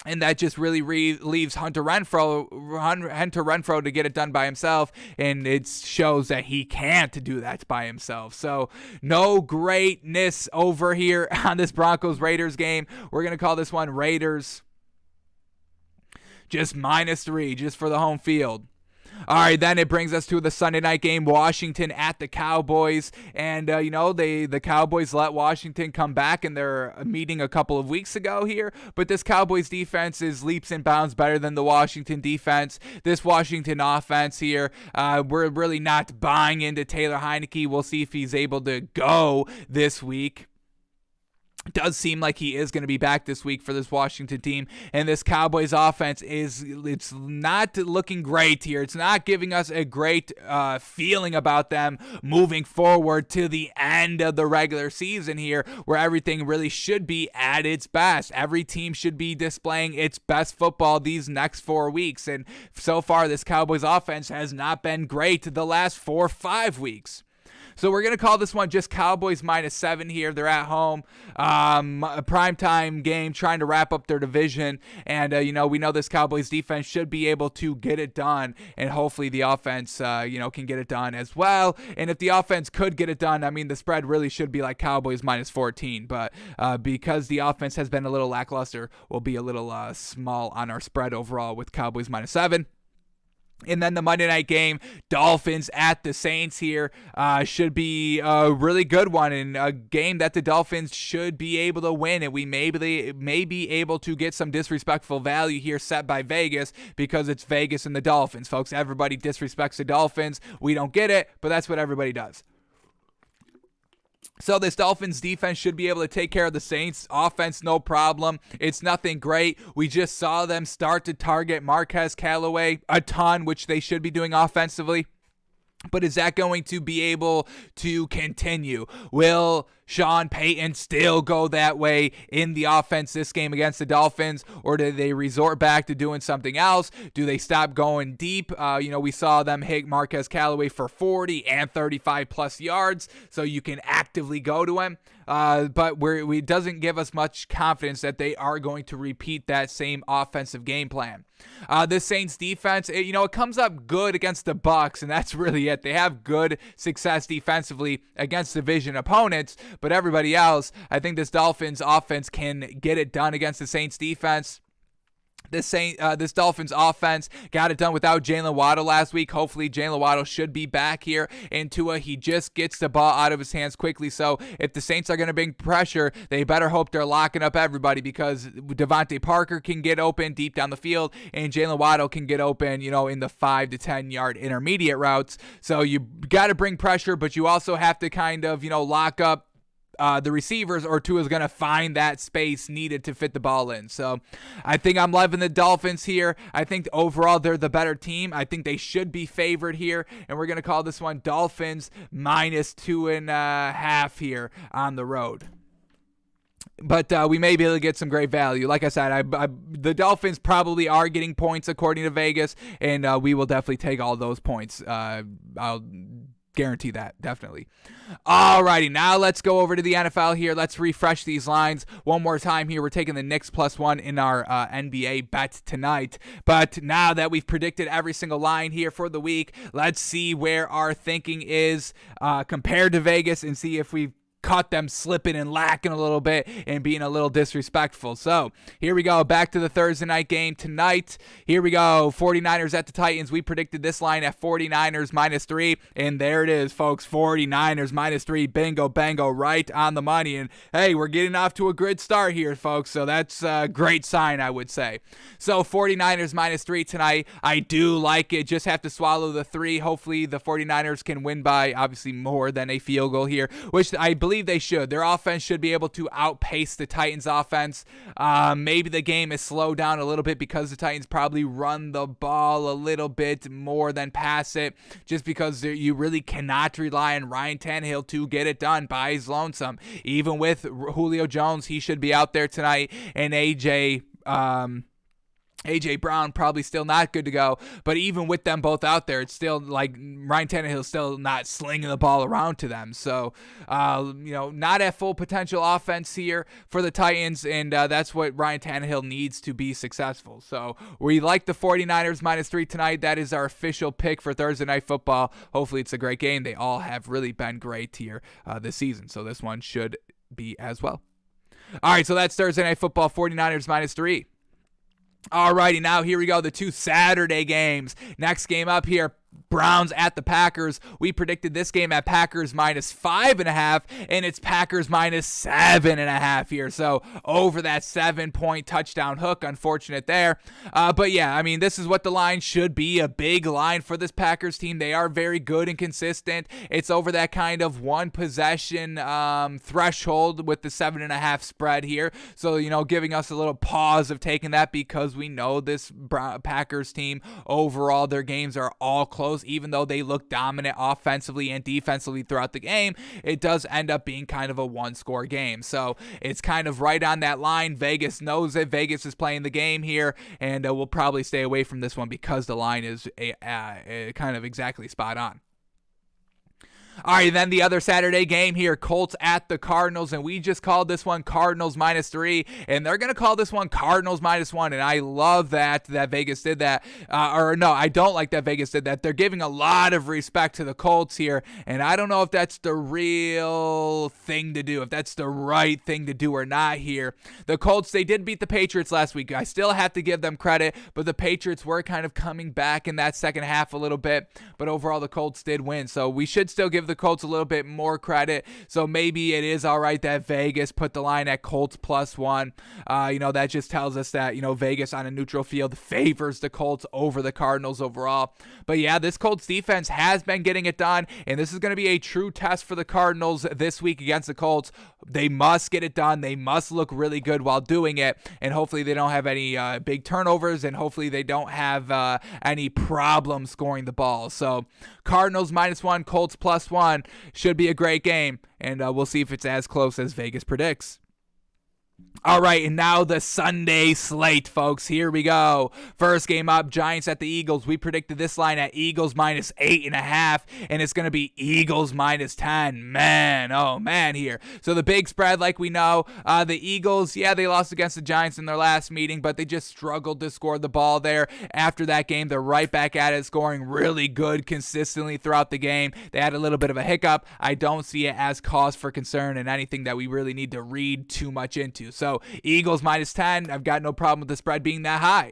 And that just really leaves Hunter Renfrow to get it done by himself, and it shows that he can't do that by himself. So no greatness over here on this Broncos-Raiders game. We're going to call this one Raiders just -3, just for the home field. All right, then it brings us to the Sunday night game, Washington at the Cowboys. And, the Cowboys let Washington come back in their meeting a couple of weeks ago here. But this Cowboys defense is leaps and bounds better than the Washington defense. This Washington offense here, we're really not buying into Taylor Heineke. We'll see if he's able to go this week. Does seem like he is going to be back this week for this Washington team, and this Cowboys offense it's not looking great here. It's not giving us a great feeling about them moving forward to the end of the regular season here, where everything really should be at its best. Every team should be displaying its best football these next 4 weeks, and so far this Cowboys offense has not been great the last 4 or 5 weeks. So we're going to call this one just Cowboys -7 here. They're at home. A primetime game trying to wrap up their division. And, we know this Cowboys defense should be able to get it done. And hopefully the offense, can get it done as well. And if the offense could get it done, I mean, the spread really should be like Cowboys -14. But because the offense has been a little lackluster, we'll be a little small on our spread overall with Cowboys -7. And then the Monday night game, Dolphins at the Saints here, should be a really good one, and a game that the Dolphins should be able to win, and we may be able to get some disrespectful value here set by Vegas, because it's Vegas and the Dolphins, folks. Everybody disrespects the Dolphins. We don't get it, but that's what everybody does. So this Dolphins defense should be able to take care of the Saints. Offense, no problem. It's nothing great. We just saw them start to target Marquez Callaway a ton, which they should be doing offensively. But is that going to be able to continue? Will Sean Payton still go that way in the offense this game against the Dolphins? Or do they resort back to doing something else? Do they stop going deep? We saw them hit Marquez Callaway for 40 and 35 plus yards, so you can actively go to him. but we doesn't give us much confidence that they are going to repeat that same offensive game plan. This Saints defense, it comes up good against the Bucs, and that's really it. They have good success defensively against division opponents, but everybody else, I think this Dolphins offense can get it done against the Saints defense. This Dolphins offense got it done without Jalen Waddle last week. Hopefully, Jalen Waddle should be back here. And Tua, he just gets the ball out of his hands quickly. So if the Saints are going to bring pressure, they better hope they're locking up everybody, because Devontae Parker can get open deep down the field, and Jalen Waddle can get open, in the 5 to 10 yard intermediate routes. So you got to bring pressure, but you also have to kind of, lock up the receivers, or Tua is going to find that space needed to fit the ball in. So I think I'm loving the Dolphins here. I think overall they're the better team. I think they should be favored here, and we're going to call this one Dolphins -2.5 here on the road. But we may be able to get some great value. Like I said, the Dolphins probably are getting points according to Vegas, and we will definitely take all those points. I'll guarantee that, definitely. Alrighty, now let's go over to the NFL here. Let's refresh these lines one more time here. We're taking the Knicks +1 in our NBA bet tonight. But now that we've predicted every single line here for the week, let's see where our thinking is compared to Vegas, and see if we've caught them slipping and lacking a little bit and being a little disrespectful. So here we go, back to the Thursday night game tonight. Here we go, 49ers at the Titans. We predicted this line at 49ers -3, and there it is, folks, 49ers -3. Bingo, bango, right on the money. And hey, we're getting off to a good start here, folks, so that's a great sign, I would say. So 49ers -3 tonight. I do like it. Just have to swallow the 3. Hopefully the 49ers can win by obviously more than a field goal here, which I believe they should. Their offense should be able to outpace the Titans' offense. Maybe the game is slowed down a little bit because the Titans probably run the ball a little bit more than pass it, just because you really cannot rely on Ryan Tannehill to get it done by his lonesome. Even with Julio Jones, he should be out there tonight, and A.J. Brown probably still not good to go, but even with them both out there, it's still like Ryan Tannehill's still not slinging the ball around to them. So, not at full potential offense here for the Titans, and that's what Ryan Tannehill needs to be successful. So we like the 49ers -3 tonight. That is our official pick for Thursday Night Football. Hopefully it's a great game. They all have really been great here this season, so this one should be as well. All right, so that's Thursday Night Football, 49ers -3. Alrighty, now here we go, the 2 Saturday games. Next game up here, Browns at the Packers. We predicted this game at Packers -5.5, and it's Packers -7.5 here. So over that 7-point touchdown hook. Unfortunate there. But yeah, I mean, this is what the line should be, a big line for this Packers team. They are very good and consistent. It's over that kind of one possession threshold with the 7.5 spread here. So, giving us a little pause of taking that, because we know this Packers team overall, their games are all close. Even though they look dominant offensively and defensively throughout the game, it does end up being kind of a one-score game. So it's kind of right on that line. Vegas knows it. Vegas is playing the game here, and we'll probably stay away from this one because the line is kind of exactly spot on. All right, then the other Saturday game here, Colts at the Cardinals, and we just called this one Cardinals -3, and they're going to call this one Cardinals -1, and I love that Vegas did that. I don't like that Vegas did that. They're giving a lot of respect to the Colts here, and I don't know if that's the real thing to do, if that's the right thing to do or not here. The Colts, they did beat the Patriots last week. I still have to give them credit, but the Patriots were kind of coming back in that second half a little bit, but overall the Colts did win, so we should still give the Colts a little bit more credit. So maybe it is all right that Vegas put the line at Colts +1. That just tells us that, Vegas on a neutral field favors the Colts over the Cardinals overall. But yeah, this Colts defense has been getting it done, and this is going to be a true test for the Cardinals this week against the Colts. They must get it done. They must look really good while doing it, and hopefully they don't have any big turnovers, and hopefully they don't have any problem scoring the ball. So Cardinals -1, Colts +1 should be a great game, and we'll see if it's as close as Vegas predicts. All right, and now the Sunday slate, folks. Here we go. First game up, Giants at the Eagles. We predicted this line at Eagles minus 8.5, and it's going to be Eagles minus 10. Man, oh man here. So the big spread, like we know, the Eagles, yeah, they lost against the Giants in their last meeting, but they just struggled to score the ball there. After that game, they're right back at it, scoring really good consistently throughout the game. They had a little bit of a hiccup. I don't see it as cause for concern and anything that we really need to read too much into. So Eagles minus 10, I've got no problem with the spread being that high.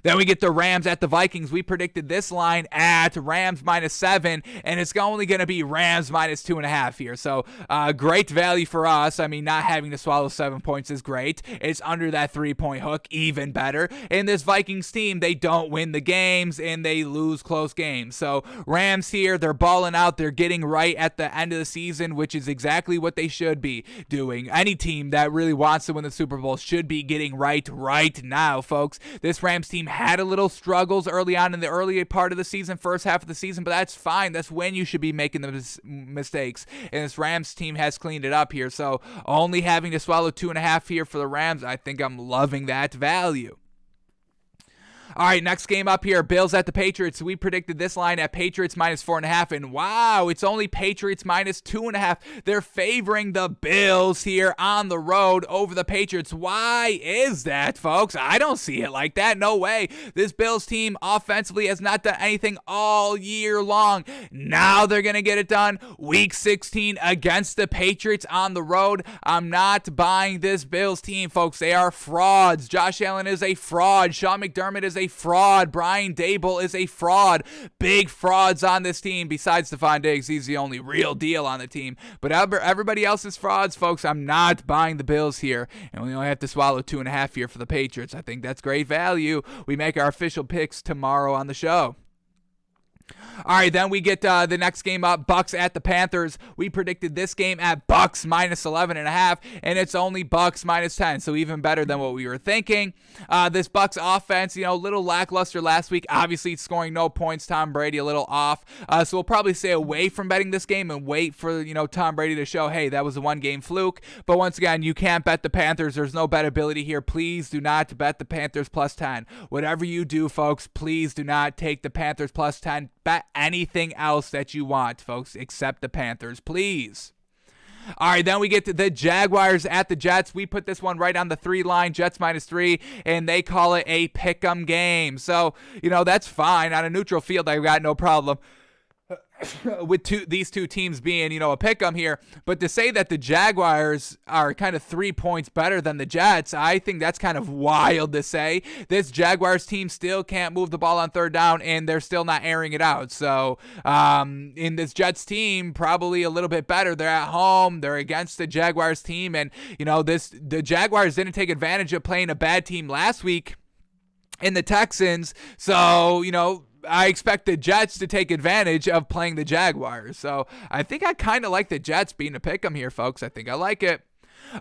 Then we get the Rams at the Vikings. We predicted this line at Rams minus 7, and it's only going to be Rams minus 2.5 here. So great value for us. I mean, not having to swallow 7 points is great. It's under that 3-point hook, even better. And this Vikings team, they don't win the games, and they lose close games. So Rams here, they're balling out. They're getting right at the end of the season, which is exactly what they should be doing. Any team that really wants to win the Super Bowl should be getting right now, folks. This Rams team had a little struggles early on in the early part of the season, first half of the season, but that's fine. That's when you should be making the mistakes. And this Rams team has cleaned it up here. So only having to swallow 2.5 here for the Rams, I think I'm loving that value. All right, next game up here, Bills at the Patriots. We predicted this line at Patriots minus 4.5, and wow, it's only Patriots minus 2.5. They're favoring the Bills here on the road over the Patriots. Why is that, folks? I don't see it like that. No way. This Bills team offensively has not done anything all year long. Now they're going to get it done. Week 16 against the Patriots on the road. I'm not buying this Bills team, folks. They are frauds. Josh Allen is a fraud. Sean McDermott is a fraud. Brian Dable is a fraud. Big frauds on this team. Besides Stephon Diggs, he's the only real deal on the team. But everybody else is frauds, folks. I'm not buying the Bills here. And we only have to swallow 2.5 here for the Patriots. I think that's great value. We make our official picks tomorrow on the show. All right, then we get the next game up, Bucks at the Panthers. We predicted this game at Bucks minus 11.5, and it's only Bucks minus 10, so even better than what we were thinking. This Bucks offense, a little lackluster last week. Obviously, scoring no points. Tom Brady a little off, so we'll probably stay away from betting this game and wait for Tom Brady to show, hey, that was a one-game fluke. But once again, you can't bet the Panthers. There's no bettability here. Please do not bet the Panthers plus 10. Whatever you do, folks, please do not take the Panthers plus 10. Bet anything else that you want, folks, except the Panthers, please. All right, then we get to the Jaguars at the Jets. We put this one right on the 3 line, Jets minus 3, and they call it a pick'em game. So, that's fine. On a neutral field, I've got no problem with these two teams being, a pick-em here. But to say that the Jaguars are kind of 3 points better than the Jets, I think that's kind of wild to say. This Jaguars team still can't move the ball on third down, and they're still not airing it out. So in this Jets team, probably a little bit better. They're at home. They're against the Jaguars team. And, the Jaguars didn't take advantage of playing a bad team last week in the Texans. So, I expect the Jets to take advantage of playing the Jaguars. So I think I kind of like the Jets being a pick 'em here, folks. I think I like it.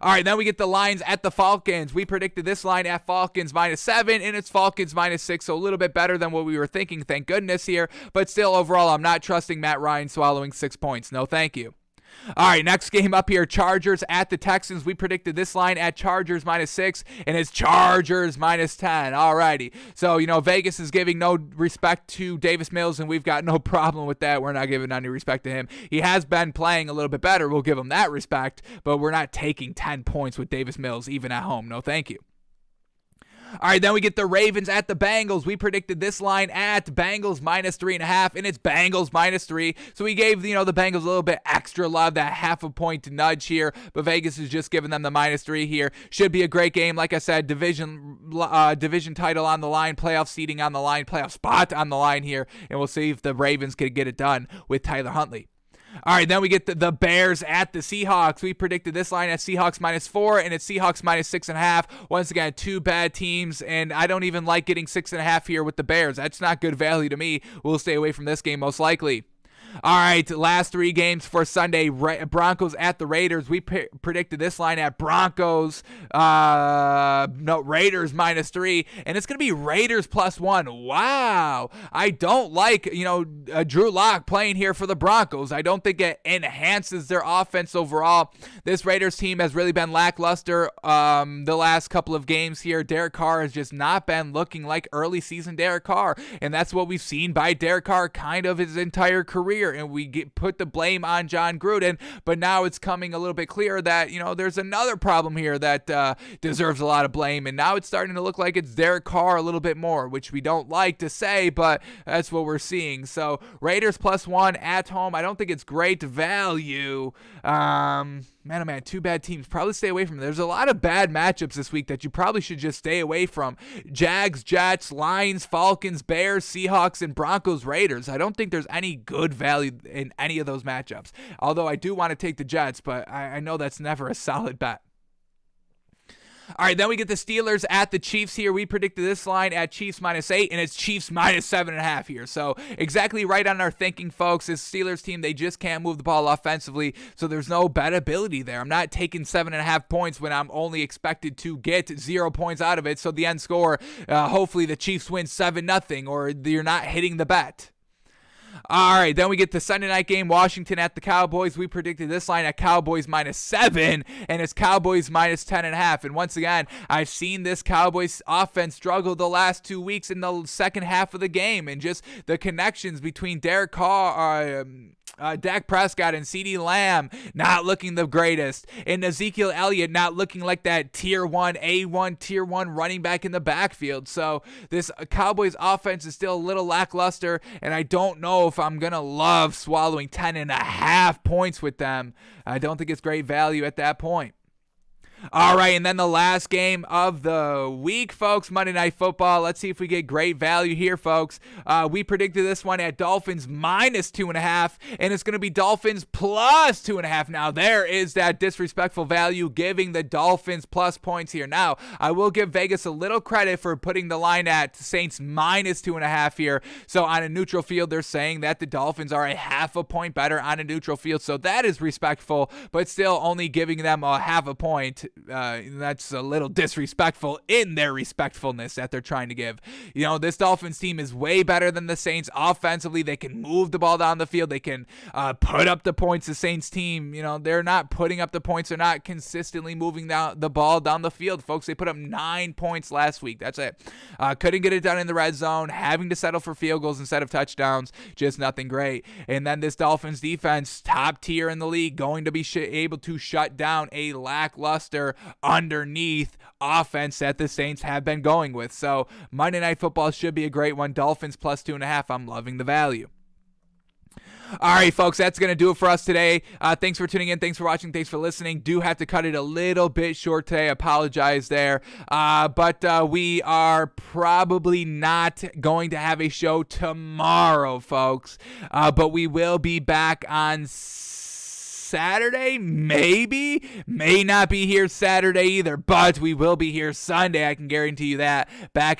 All right, then we get the Lions at the Falcons. We predicted this line at Falcons minus 7, and it's Falcons minus 6, so a little bit better than what we were thinking, thank goodness here. But still, overall, I'm not trusting Matt Ryan swallowing 6 points. No, thank you. All right, next game up here, Chargers at the Texans. We predicted this line at Chargers minus 6, and it's Chargers minus 10. All righty. So, Vegas is giving no respect to Davis Mills, and we've got no problem with that. We're not giving any respect to him. He has been playing a little bit better. We'll give him that respect, but we're not taking 10 points with Davis Mills, even at home. No, thank you. All right, then we get the Ravens at the Bengals. We predicted this line at Bengals minus 3.5, and it's Bengals minus 3. So we gave, the Bengals a little bit extra love, that half a point nudge here, but Vegas is just giving them the minus 3 here. Should be a great game. Like I said, division title on the line, playoff seeding on the line, playoff spot on the line here, and we'll see if the Ravens can get it done with Tyler Huntley. All right, then we get the Bears at the Seahawks. We predicted this line at Seahawks minus 4, and it's Seahawks minus 6.5. Once again, 2 bad teams, and I don't even like getting 6.5 here with the Bears. That's not good value to me. We'll stay away from this game most likely. All right, last 3 games for Sunday. Broncos at the Raiders. We predicted this line at Broncos. Raiders -3, and it's going to be Raiders +1. Wow. I don't like, Drew Lock playing here for the Broncos. I don't think it enhances their offense overall. This Raiders team has really been lackluster the last couple of games here. Derek Carr has just not been looking like early season Derek Carr, and that's what we've seen by Derek Carr kind of his entire career, and we put the blame on John Gruden, but now it's coming a little bit clearer that, there's another problem here that deserves a lot of blame, and now it's starting to look like it's Derek Carr a little bit more, which we don't like to say, but that's what we're seeing. So Raiders +1 at home. I don't think it's great value. Man, oh man, 2 bad teams. Probably stay away from them. There's a lot of bad matchups this week that you probably should just stay away from. Jags, Jets, Lions, Falcons, Bears, Seahawks, and Broncos, Raiders. I don't think there's any good value in any of those matchups. Although I do want to take the Jets, but I know that's never a solid bet. All right, then we get the Steelers at the Chiefs here. We predicted this line at Chiefs -8, and it's Chiefs -7.5 here. So exactly right on our thinking, folks. This Steelers team, they just can't move the ball offensively, so there's no bettability there. I'm not taking 7.5 points when I'm only expected to get 0 points out of it. So the end score, hopefully the Chiefs win 7-0, or you're not hitting the bet. All right, then we get the Sunday night game, Washington at the Cowboys. We predicted this line at Cowboys -7, and it's Cowboys -10.5. And once again, I've seen this Cowboys offense struggle the last 2 weeks in the second half of the game, and just the connections between Derek Carr, Dak Prescott and CeeDee Lamb not looking the greatest, and Ezekiel Elliott not looking like that tier 1 running back in the backfield. So this Cowboys offense is still a little lackluster, and I don't know if I'm going to love swallowing 10.5 points with them. I don't think it's great value at that point. All right, and then the last game of the week, folks, Monday Night Football. Let's see if we get great value here, folks. We predicted this one at Dolphins -2.5, and it's going to be Dolphins +2.5. Now, there is that disrespectful value giving the Dolphins plus points here. Now, I will give Vegas a little credit for putting the line at Saints -2.5 here. So on a neutral field, they're saying that the Dolphins are a half a point better on a neutral field. So that is respectful, but still only giving them a half a point. That's a little disrespectful in their respectfulness that they're trying to give. This Dolphins team is way better than the Saints offensively. They can move the ball down the field. They can put up the points. The Saints team, they're not putting up the points. They're not consistently moving the ball down the field, folks. They put up 9 points last week. That's it. Couldn't get it done in the red zone, having to settle for field goals instead of touchdowns. Just nothing great. And then this Dolphins defense, top tier in the league, going to be able to shut down a lackluster underneath offense that the Saints have been going with. So Monday Night Football should be a great one. Dolphins +2.5. I'm loving the value. All right, folks, that's going to do it for us today. Thanks for tuning in. Thanks for watching. Thanks for listening. Do have to cut it a little bit short today. I apologize there. But we are probably not going to have a show tomorrow, folks. But we will be back on Saturday, maybe. May not be here Saturday either, but we will be here Sunday. I can guarantee you that. Back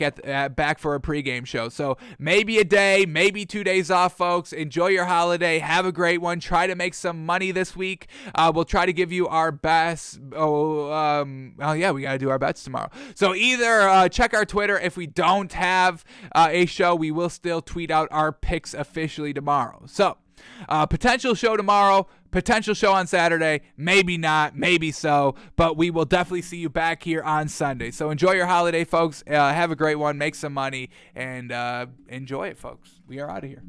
for a pregame show. So maybe a day, maybe 2 days off, folks. Enjoy your holiday. Have a great one. Try to make some money this week. We'll try to give you our best. We got to do our bets tomorrow. So either check our Twitter. If we don't have a show, we will still tweet out our picks officially tomorrow. So potential show tomorrow, potential show on Saturday, maybe not, maybe so, but we will definitely see you back here on Sunday. So enjoy your holiday, folks. Have a great one, make some money, and enjoy it, folks. We are out of here.